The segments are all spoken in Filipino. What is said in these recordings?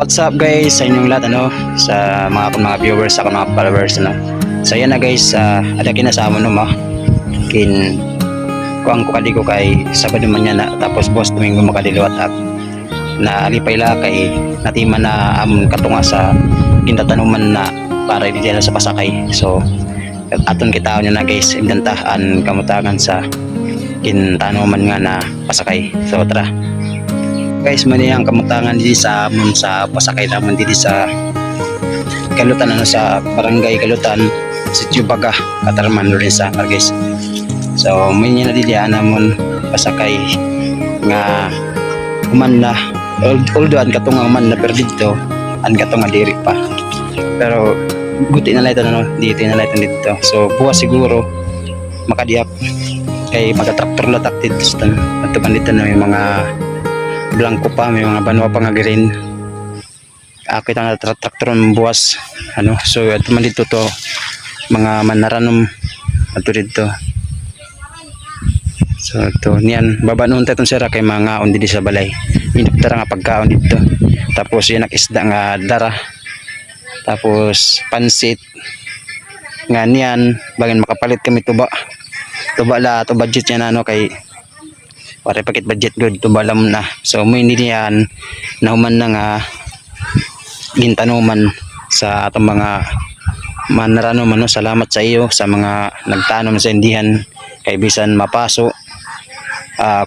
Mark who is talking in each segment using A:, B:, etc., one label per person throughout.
A: What's up guys sa inyong lahat sa mga viewers sa mga followers So yan na guys, ada kinasama no ma kin kuang ko kadi ko kay Sabado man yan na tapos boss Domingo makadiliwat ak na alipay la kay natiman na amon katunga sa gintatanuman na para di dala sa pasakay. So aton kita na guys imdantahan kamutangan sa gintatanuman nga na pasakay. So tara guys, mani ang kamutangan dito sa amon sa pasakay naman dito sa Kalutan sa barangay Kalutan, Sitio Baga, Katarman Lorenza guys. So may na dili namon pasakay nga human na although an katong man na pero dito an katong diri pa. Pero guti na layton dito na layton dito. So buwas siguro makadiap kay magatraktor latak dito sa tuman dito na may mga blanco pa, may mga banwa pa nga green. Kita nga traktor buwas so ato man dito to mga manaranom ato dito. So ito niyan babanon tayo sira kay mga on dito sa balay inaptara nga pagkaon dito, tapos yan isda nga dara, tapos pansit nga niyan bagin makapalit kami tuba la to budget yan kay para pakit budget good to balam na. So mo hindi yan nahuman na nga gintanuman sa atong mga manaranom salamat sa iyo sa mga nagtanom sa indihan kay bisan mapaso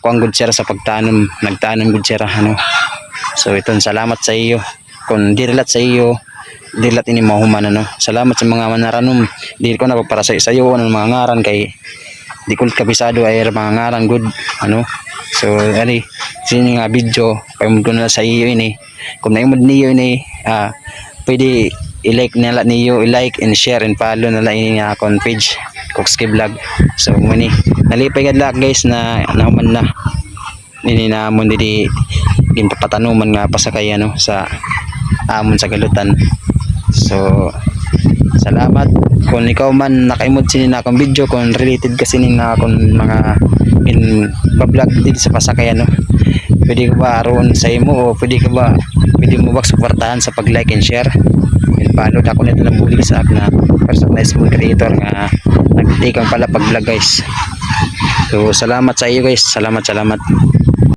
A: kuang good sir sa pagtanom nagtanom good sir so iton salamat sa iyo kung direlat sa iyo direlat ini mahuman salamat sa mga manaranom dili ko na para sa iyo ng mga ngaran kay di ko kabisado ay mga ngaran good so ani sini nga video pamud ko na sa iyo ini kung naimod niyo ini pwede i-like nila niyo, i-like and share and follow nila ini nga akong page Coxkey Vlog. So muni nalipay kadlak guys na naman na ini na mo di ginpapatanuman nga pasakay sa amon sa Kalutan. So salamat kung ikaw man nakaimod sini na akong video, kung related kasi ni na akong mga in vlog dito sa pasakay pwede ka ba aron sa imo o pwede mo ba suportahan sa pag-like and share and follow ako nito ng bulig sa akin na personal small creator nga nagtikang pala pag-vlog guys. So salamat sa iyo guys, salamat